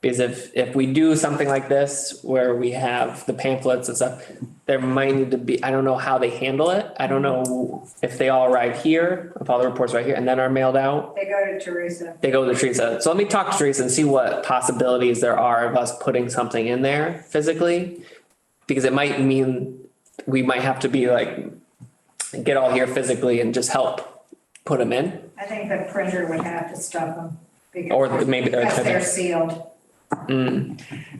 Because if we do something like this where we have the pamphlets and stuff, there might need to be, I don't know how they handle it. I don't know if they all arrive here, if all the reports right here and then are mailed out. They go to Teresa. They go to Teresa. So let me talk to Teresa and see what possibilities there are of us putting something in there physically. Because it might mean we might have to be like, get all here physically and just help put them in. I think the printer would have to stuff them. Or maybe they're. Because they're sealed.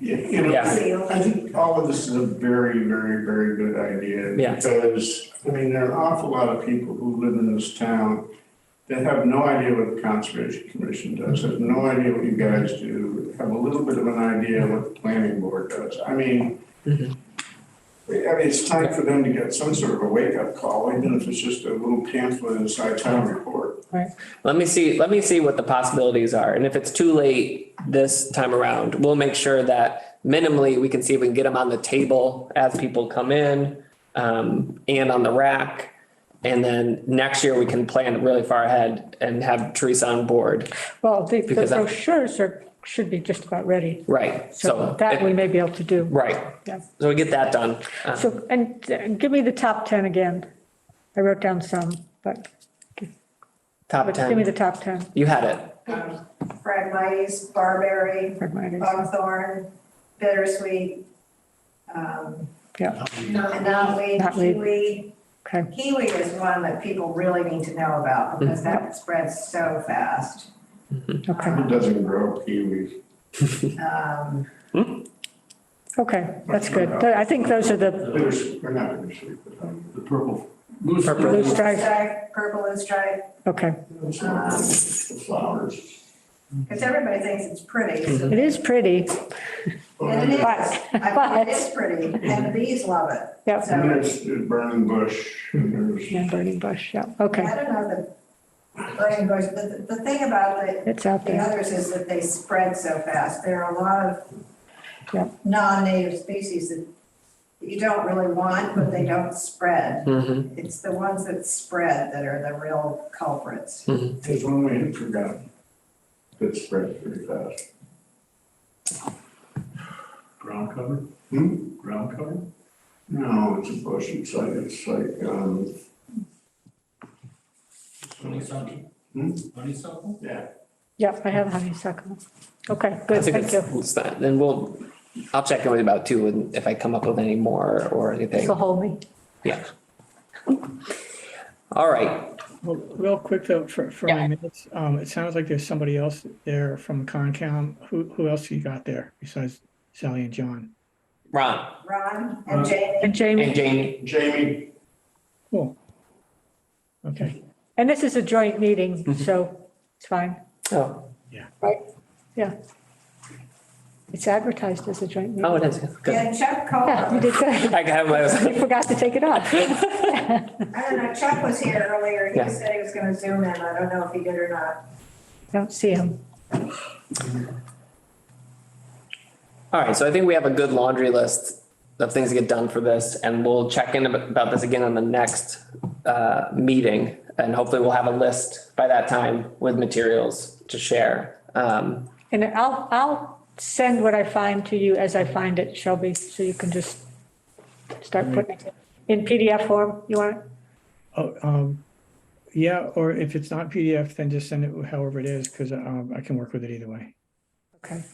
Yeah. Sealed. I think all of this is a very, very, very good idea. Yeah. Because, there are an awful lot of people who live in this town that have no idea what the Conservation Commission does, have no idea what you guys do, have a little bit of an idea what the planning board does. It's time for them to get some sort of a wake-up call, even if it's just a little pamphlet inside town report. Right. Let me see what the possibilities are. And if it's too late this time around, we'll make sure that minimally we can see if we can get them on the table as people come in, and on the rack. And then next year we can plan really far ahead and have Teresa on board. Well, the Because that- brochures should be just about ready. Right. So that we may be able to do. Right. Yeah. So we get that done. So, and give me the top 10 again. I wrote down some, but Top give me the 10. top 10. You had it. Phragmites, barberry, Phragmites. buckthorn, bittersweet, Yeah, knotweed, Knotweed. kiwi. okay. Kiwi is one that people really need to know about because that spreads so fast. Okay, It doesn't grow kiwi. okay, that's good. I think those are the They're not bittersweet, but, The purple. blue stripe. Stripe, purple and stripe, Okay, the flowers. because everybody thinks it's pretty. so- it is pretty. And it is, But- I mean, it is pretty, and the bees love it. Yep. So, And there's burning bush, and there's. Yeah, burning bush, yeah, okay. I don't know the burning bush, but the thing about It's out the there. others is that they spread so fast. There are a lot Yeah. of non-native species that you don't really want, but they don't spread. It's the ones that spread that are the real culprits. There's one we had forgotten that spreads pretty fast. Ground cover? Ground cover? No, it's a bush, it's like, Honeysuckle? Honeysuckle? yeah. Yeah, I have honeysuckle. Okay, good, That's a thank you. it's not- Then I'll check in with you about two and if I come up with any more or anything. This'll hold me. Yeah. All right. Well, real quick though, for Yeah. my minutes, it sounds like there's somebody else there from Concom. Who else you got there besides Sally and John? Ron Ron and Jamie, And Jamie, and Jamie. Jamie, Cool. Okay, and this is a joint meeting, so it's fine, Oh, right? Yeah. It's advertised as a joint meeting. oh, it is. Good. and Chuck Yeah, you Cole. did good. I have my, You forgot to take it off. I don't know, Chuck was here earlier. Yeah. He said he was gonna zoom in. I don't know if he did or not. Don't see him. all right. So I think we have a good laundry list of things to get done for this and we'll check in about this again on the next meeting. And hopefully we'll have a list by that time with materials to share. And I'll send what I find to you as I find it, Shelby, so you can just start putting it in PDF form. You want it? Oh, yeah, or if it's not PDF, then just send it however it is, because I can work with it either way. Okay.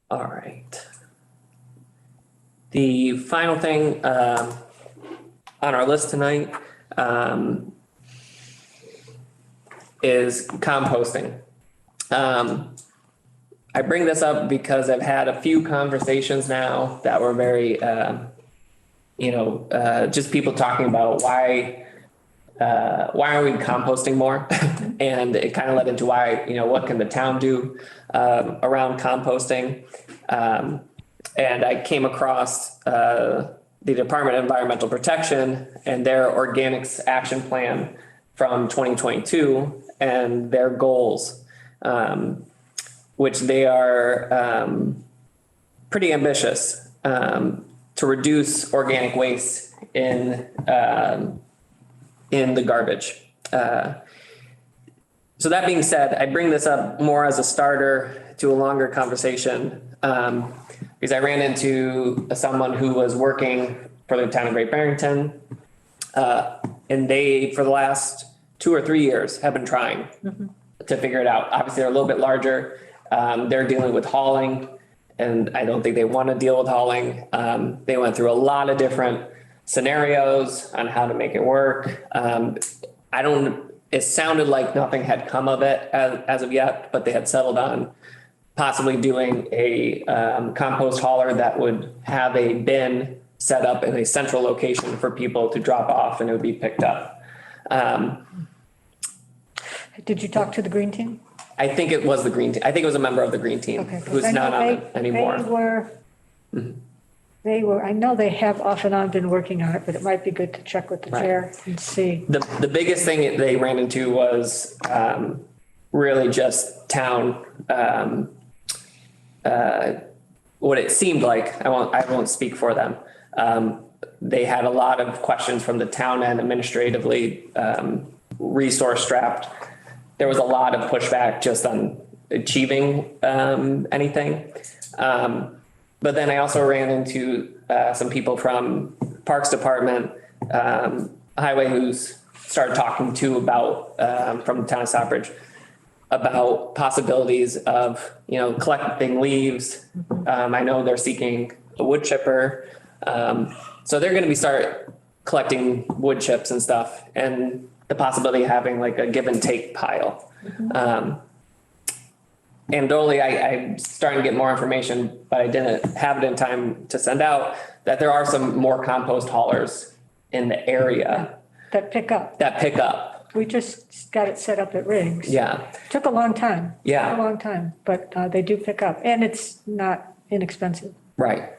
All right. The final thing on our list tonight is composting. I bring this up because I've had a few conversations now that were very, just people talking about why aren't we composting more? And it kind of led into why, what can the town do around composting? And I came across the Department of Environmental Protection and their organics action plan from 2022 and their goals, which they are pretty ambitious to reduce organic waste in the garbage. So that being said, I bring this up more as a starter to a longer conversation because I ran into someone who was working for the town of Great Barrington, and they, for the last 2 or 3 years, have been trying to figure it out. Obviously, they're a little bit larger. They're dealing with hauling, and I don't think they want to deal with hauling. They went through a lot of different scenarios on how to make it work. It sounded like nothing had come of it as of yet, but they had settled on possibly doing a compost hauler that would have a bin set up in a central location for people to drop off and it would be picked up. Did you talk to the green team? I think it was the green team. I think it was a member of the green team Okay. who's not on it anymore. I know they have off and on been working on it, but it might be good to check with the chair and see. The biggest thing they ran into was really just town, what it seemed like. I won't speak for them. They had a lot of questions from the town end administratively, resource strapped. There was a lot of pushback just on achieving anything. But then I also ran into some people from Parks Department, Highway, who's started talking to about from the town of Stockbridge about possibilities of collecting leaves. I know they're seeking a wood chipper, so they're going to start collecting wood chips and stuff, and the possibility of having like a give and take pile. Anecdotally, I'm starting to get more information, but I didn't have it in time to send out, that there are some more compost haulers in the area That pick up. We just got it set up at Riggs. Yeah. Took a long time. Yeah. Took a long time, but they do pick up and it's not inexpensive. Right.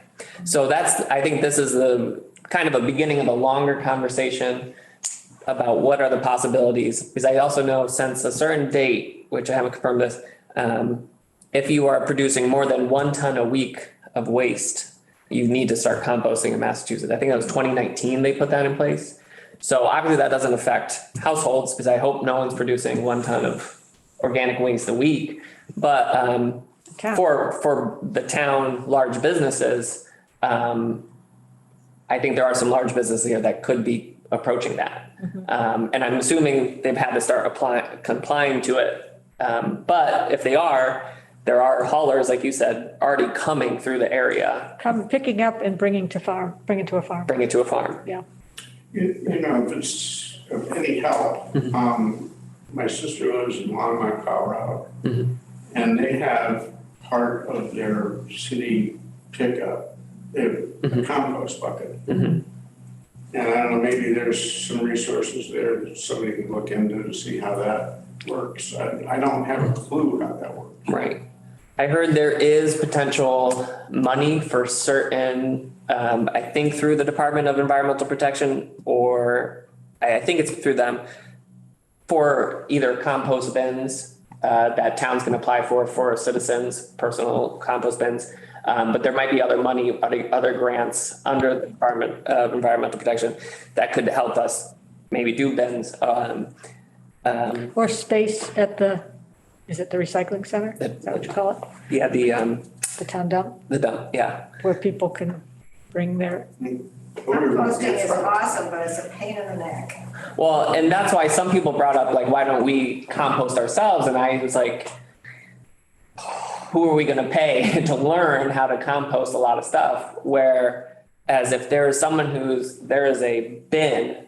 So I think this is the kind of a beginning of a longer conversation about what are the possibilities, because I also know since a certain date, which I haven't confirmed this, if you are producing more than 1 ton a week of waste, you need to start composting in Massachusetts. I think that was 2019 they put that in place. So obviously that doesn't affect households because I hope no one's producing 1 ton of organic waste a week. But for the town, large businesses, I think there are some large businesses here that could be approaching that. And I'm assuming they've had to start complying to it. But if they are, there are haulers, like you said, already coming through the area. Picking up and bringing to a farm. Bring it to a farm. Yeah. If it's of any help, my sister lives in Longmont, Colorado, and they have part of their city pickup, they have a compost bucket. And I don't know, maybe there's some resources there that somebody can look into to see how that works. I don't have a clue how that works. Right. I heard there is potential money for certain, I think through the Department of Environmental Protection, or I think it's through them, for either compost bins that towns can apply for citizens, personal compost bins. But there might be other money, other grants under the Department of Environmental Protection that could help us maybe do bins. Or space at the is it the recycling center? Is that what you call it? Yeah, The town dump, the dump, yeah. where people can bring their, Composting is awesome, but it's a pain in the neck. Well, and that's why some people brought up, like, why don't we compost ourselves? And I was like, who are we gonna pay to learn how to compost a lot of stuff? Whereas if there is someone there is a bin,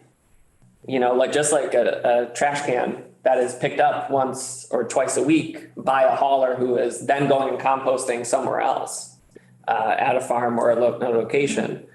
you know, like just like a trash can that is picked up once or twice a week by a hauler who is then going and composting somewhere else, at a farm or a location.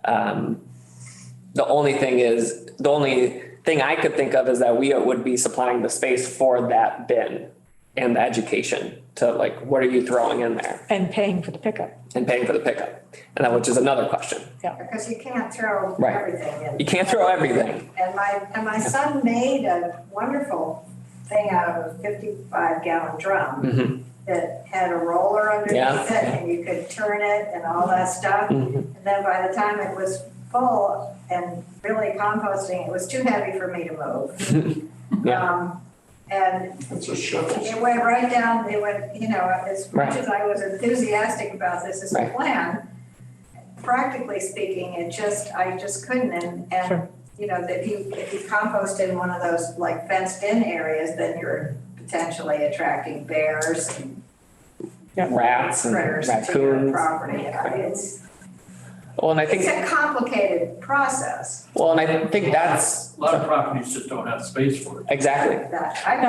The only thing I could think of is that we would be supplying the space for that bin and the education to, like, what are you throwing in there and paying for the pickup. and paying for the pickup. And that, which is another question. Because you can't throw Right. everything in. You can't throw everything. And my son made a wonderful thing out of a 55-gallon drum Mhm. that had a roller Yeah. underneath it, and you could turn it and all that stuff. Mhm. And then by the time it was full and really composting, it was too heavy for me to move. Yeah. And It's a shovel. it went right down, you know, as much Right. as I was enthusiastic about this as a Right. plan, practically speaking, I just couldn't. And, Sure. you know, if you compost in one of those like fenced in areas, then you're potentially attracting bears and Rats and critters to your raccoons. property. Well, and I think, It's a complicated process. well, and I think that's A lot of properties just don't have space for it. exactly. I've No,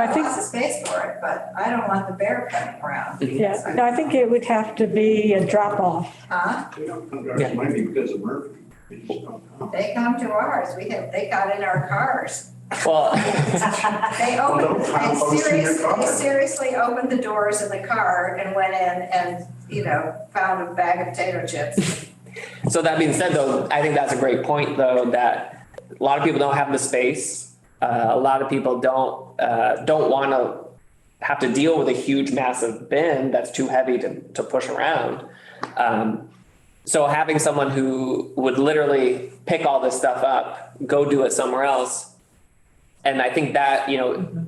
I got think- lots of space for it, but I don't want the bear coming around. Yeah, no, I think it would have to be a drop off. Huh? They don't come to ours, might be because of Murphy. They just don't come. They come to ours. They got in our cars. Well, They opened, Don't compost in your car. they seriously opened the doors in the car and went in and, you know, found a bag of potato chips. so that being said, though, I think that's a great point, though, that a lot of people don't have the space. A lot of people don't want to have to deal with a huge, massive bin that's too heavy to push around. So having someone who would literally pick all this stuff up, go do it somewhere else. And I think that, you know,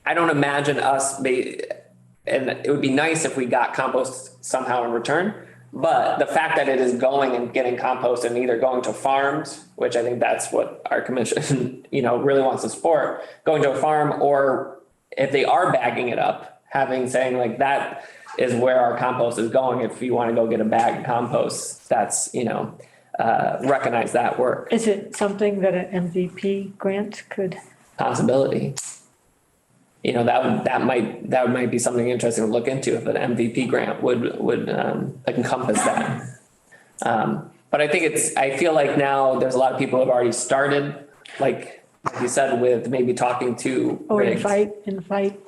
I don't imagine and it would be nice if we got compost somehow in return. But the fact that it is going and getting compost and either going to farms, which I think that's what our commission, you know, really wants to support, going to a farm, or if they are bagging it up, saying like that is where our compost is going. If you want to go get a bag of compost, that's, you know, recognize that work Is it something that an MVP grant could? possibility. You know, that might be something interesting to look into if an MVP grant would encompass that. But I think I feel like now there's a lot of people who have already started, like you said, with maybe talking to. Or Riggs. invite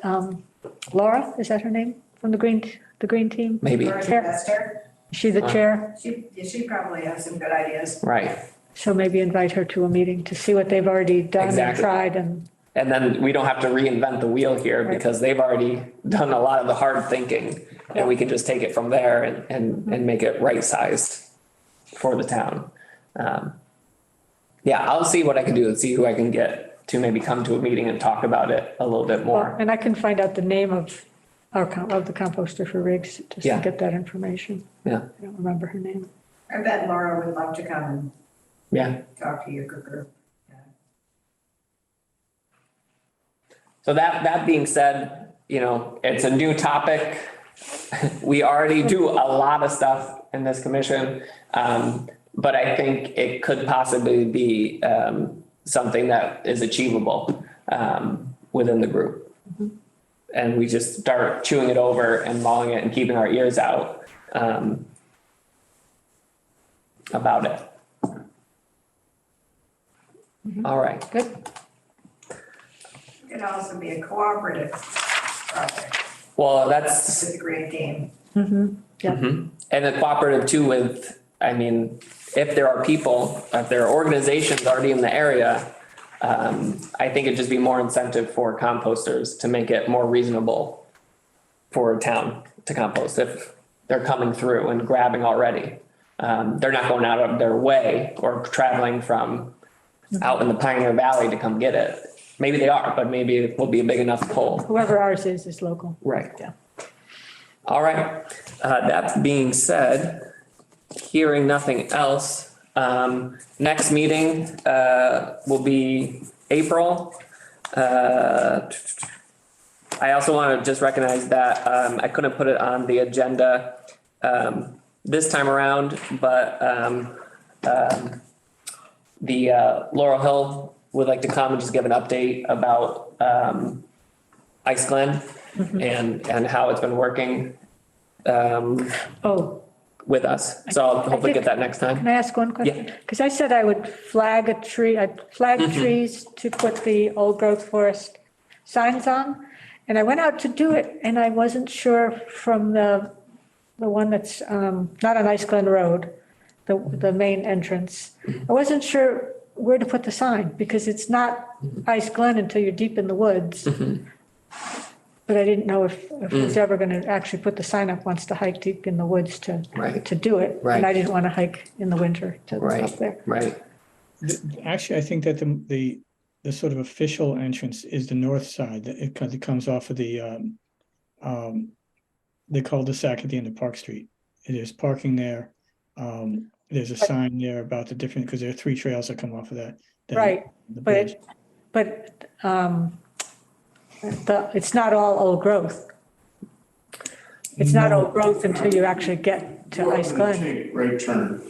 Laura, is that her name, from the green team? Maybe, Or an Chair. investor. Is she the chair? She probably has some good ideas. right. So maybe invite her to a meeting to see what they've already done and Exactly. tried and, And then we don't have to reinvent the wheel here Right. because they've already done a lot of the hard thinking. And we can just take it from there and make it right-sized for the town. Yeah, I'll see what I can do and see who I can get to maybe come to a meeting and talk about it a little bit more. and I can find out the name of of the composter for Riggs, just to Yeah. get that information. Yeah, I don't remember her name. I bet Laura would love to come and yeah. talk to your group. So that being said, you know, it's a new topic. We already do a lot of stuff in this commission. But I think it could possibly be something that is achievable within the group. And we just start chewing it over and mulling it and keeping our ears out about it. All right. Good. It could also be a cooperative project Well, that's. with the green team. Yeah. Mhm. And a cooperative too with, I mean, if there are people, if there are organizations already in the area, I think it'd just be more incentive for composters to make it more reasonable for a town to compost if they're coming through and grabbing already. They're not going out of their way or traveling from out in the Pioneer Valley to come get it. maybe they are, but maybe it will be a big enough pull. Whoever ours is local. Right. Yeah. All right. That being said, hearing nothing else, next meeting, will be April. I also want to just recognize that, I couldn't put it on the agenda, this time around, but, the Laurel Hill would like to come and just give an update about, Ice Glen and how it's been working, Oh, with us. So I'll hopefully get that next can time. I ask one question? Because I said I would flag a tree, I'd flag trees to put the old growth forest signs on. And I went out to do it and I wasn't sure from the one that's not on Ice Glen Road, the main entrance. I wasn't sure where to put the sign because it's not Ice Glen until you're deep in the woods. But I didn't know if I was ever going to actually put the sign up once to hike deep in the woods Right. to do it. Right. And I didn't want to hike in the winter to up there. Right. Actually, I think that the sort of official entrance is the north side, that it comes off of the cul-de-sac at the end of Park Street. There's parking there. There's a sign there about the different, because there are 3 trails that come off of that. Right, the bridge. but it's not all old growth. It's not No. old growth until you actually get to Ice Glen. Take right turn.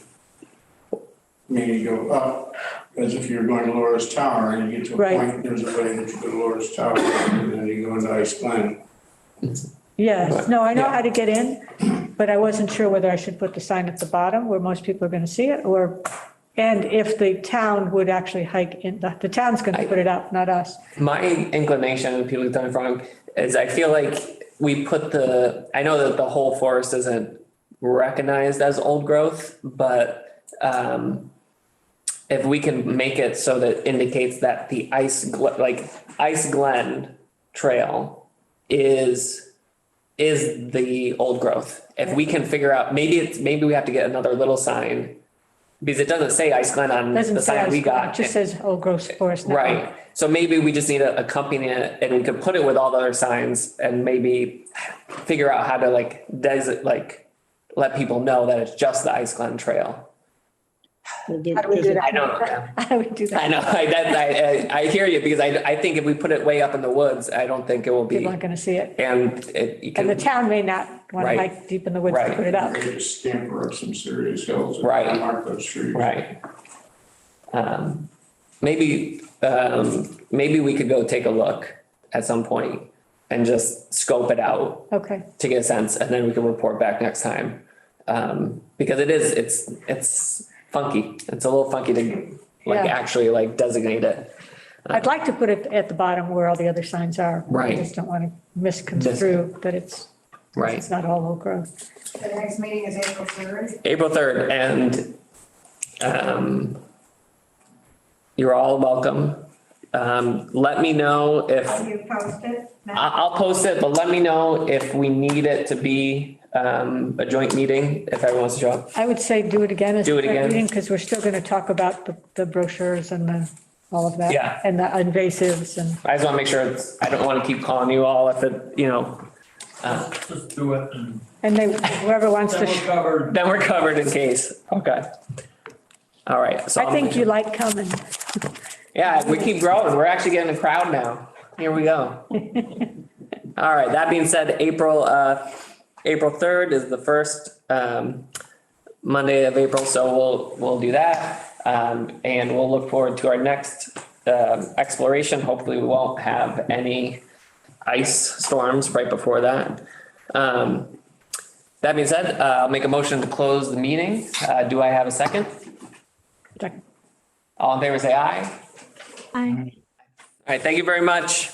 Meaning you go up as if you're going to Laura's Tower and you get to a Right. point, there's a way that you go to Laura's Tower and then you go into Ice Glen. Yes, no, I know how to get in, but I wasn't sure whether I should put the sign at the bottom where most people are going to see it and if the town would actually hike in, the town's going to put it up, not us. My inclination, and people have done it wrong, is I feel like we put I know that the whole forest isn't recognized as old growth, but if we can make it so that indicates that the Ice Glen Trail is the old growth. If we can figure out, maybe we have to get another little sign, because it doesn't say Ice Glen on Doesn't the say sign we Ice Glen, got. it just says old growth forest. Network. Right. So maybe we just need to accompany it and we could put it with all the other signs and maybe figure out how to let people know that it's just the Ice Glen Trail. How do we do that? I know. How do we do that? I know. I hear you, because I think if we put it way up in the woods, I don't think it will be. People aren't going to see it. And you And the can, town may not want to Right. hike deep in the woods to Right. put it up. They just scamper up some serious hills and Right. mark those trees. right. Maybe we could go take a look at some point and just scope it out Okay, to get a sense, and then we can report back next time. Because it's funky. It's a little funky to Yeah. actually designate it. I'd like to put it at the bottom where all the other signs are. Right. I just don't want to misconstrue that it's Right. not all old growth. The next meeting is April 3rd. April 3rd, and you're all welcome. Let me know if, Will you post it? I'll post it, but let me know if we need it to be a joint meeting, if everyone wants to show up. I would say do it again as Do a it joint again. meeting because we're still going to talk about the brochures and all of that. Yeah. And the invasives and, I just want to make sure I don't want to keep calling you all if it, Just do it and and whoever wants then to, we're covered. then we're covered in case. Okay. All right. So I think you like coming. Yeah, we keep growing. We're actually getting a crowd now. Here we go. All right. That being said, April 3rd is the first Monday of April, so we'll do that. And we'll look forward to our next exploration. Hopefully we won't have any ice storms right before that. That being said, I'll make a motion to close the meeting. Do I have a second? All in favor, say aye. Aye. All right, thank you very much.